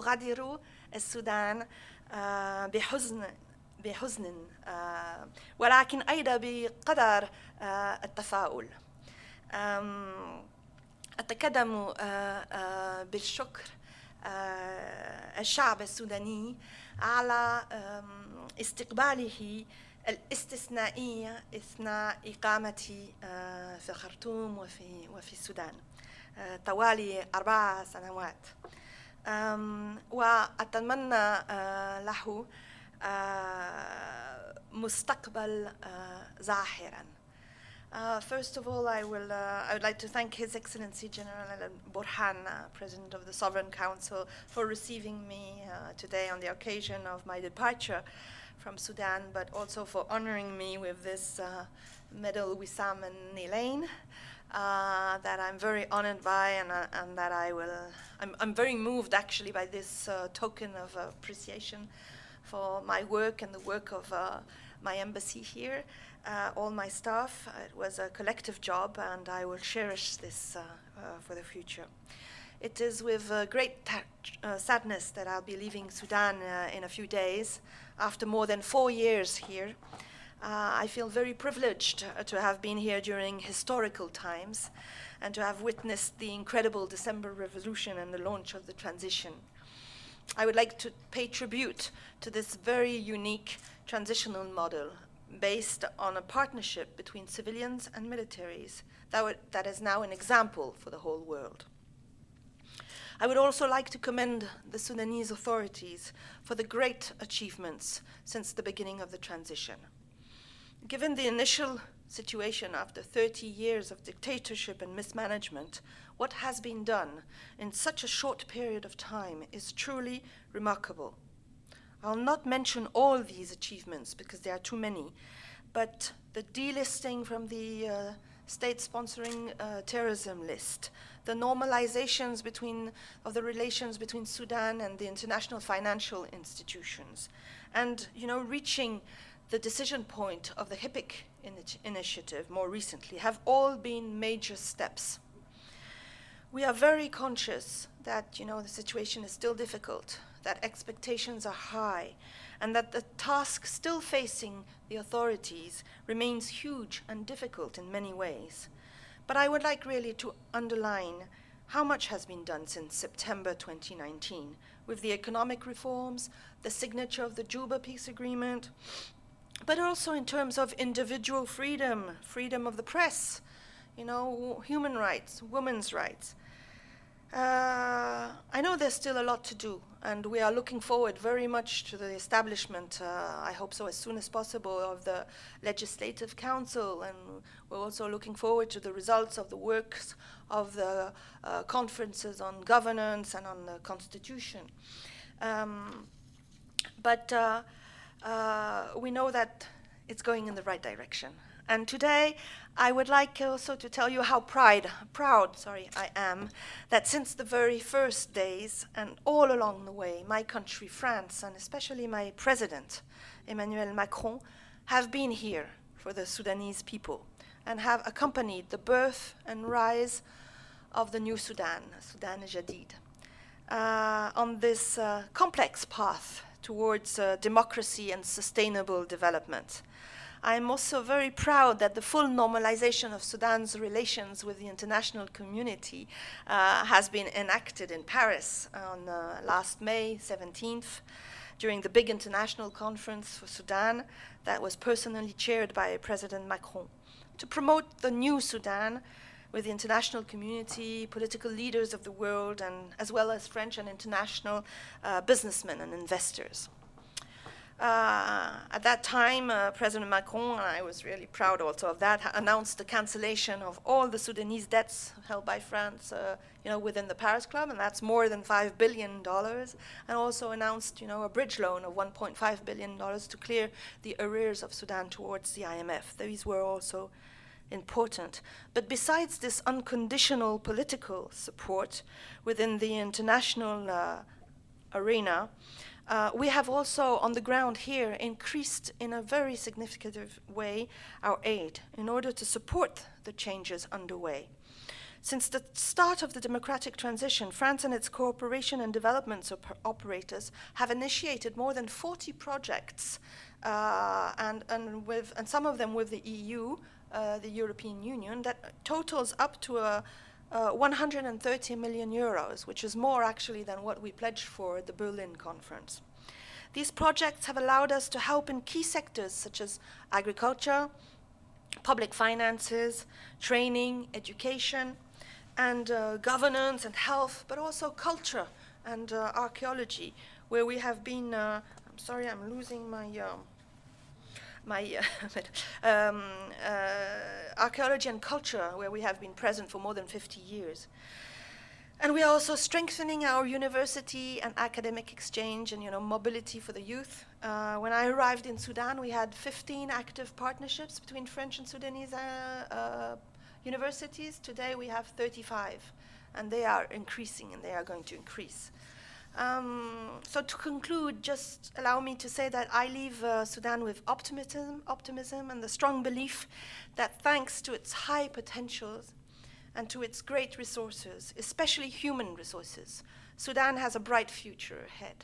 أغادر السودان بحزن ولكن أيضا بقدر التفاؤل. أتقدم بالشكر الشعب السوداني على استقباله الاستثنائي أثناء إقامتي في الخرطوم وفي السودان طوال 4 سنوات، وأتمنى له مستقبل زاهرا. First of all, I would like to thank His Excellency General البرهان, President of the Sovereign Council, for receiving me today on the occasion of my departure from Sudan, but also for honoring me with this medal Wesam and Neelain that I'm very honored by, and that I'm very moved actually by this token of appreciation for my work and the work of my embassy here. All my staff. It was a collective job, and I will cherish this for the future. It is with great sadness that I'll be leaving Sudan in a few days. After more than 4 years here, I feel very privileged to have been here during historical times and to have witnessed the incredible December Revolution and the launch of the transition. I would like to pay tribute to this very unique transitional model based on a partnership between civilians and militaries that is now an example for the whole world. I would also like to commend the Sudanese authorities for the great achievements since the beginning of the transition. Given the initial situation after 30 years of dictatorship and mismanagement, what has been done in such a short period of time is truly remarkable. I'll not mention all these achievements because there are too many, but the delisting from the state-sponsoring terrorism list, the normalizations of the relations between Sudan and the international financial institutions, and reaching the decision point of the HIPC initiative more recently have all been major steps. We are very conscious that the situation is still difficult, that expectations are high, and that the task still facing the authorities remains huge and difficult in many ways. But I would like really to underline how much has been done since September 2019, with the economic reforms, the signature of the Juba Peace Agreement, but also in terms of individual freedom, freedom of the press, human rights, women's rights. I know there's still a lot to do, and we are looking forward very much to the establishment, I hope so as soon as possible, of the Legislative Council, and we're also looking forward to the results of the works of the conferences on governance and on the constitution. But we know that it's going in the right direction. And today, I would like also to tell you how proud I am that since the very first days and all along the way, my country, France, and especially my president, Emmanuel Macron, have been here for the Sudanese people and have accompanied the birth and rise of the new Sudan, Sudan Jadid, on this complex path towards democracy and sustainable development. I am also very proud that the full normalization of Sudan's relations with the international community has been enacted in Paris on last May 17th during the big international conference for Sudan that was personally chaired by President Macron to promote the new Sudan with the international community, political leaders of the world, and as well as French and international businessmen and investors. At that time, President Macron, and I was really proud also of that, announced the cancellation of all the Sudanese debts held by France, within the Paris Club, and that's more than $5 billion, and also announced, a bridge loan of $1.5 billion to clear the arrears of Sudan towards the IMF. These were also important. But besides this unconditional political support within the international arena, we have also, on the ground here, increased in a very significant way our aid in order to support the changes underway. Since the start of the democratic transition, France and its cooperation and development operators have initiated more than 40 projects, and some of them with the EU, the European Union, that totals up to 130 million euros, which is more actually than what we pledged for at the Berlin conference. These projects have allowed us to help in key sectors such as agriculture, public finances, training, education, and governance and health, but also culture and archaeology, where we have been, I'm sorry, I'm losing my archaeology and culture, where we have been present for more than 50 years. And we are also strengthening our university and academic exchange and mobility for the youth. When I arrived in Sudan, we had 15 active partnerships between French and Sudanese universities. Today we have 35, and they are increasing, and they are going to increase. So to conclude, just allow me to say that I leave Sudan with optimism and the strong belief that thanks to its high potentials and to its great resources, especially human resources, Sudan has a bright future ahead.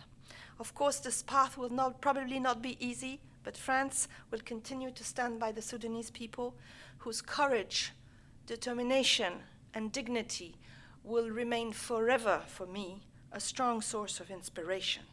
Of course, this path will probably not be easy, but France will continue to stand by the Sudanese people, whose courage, determination, and dignity will remain forever, for me, a strong source of inspiration.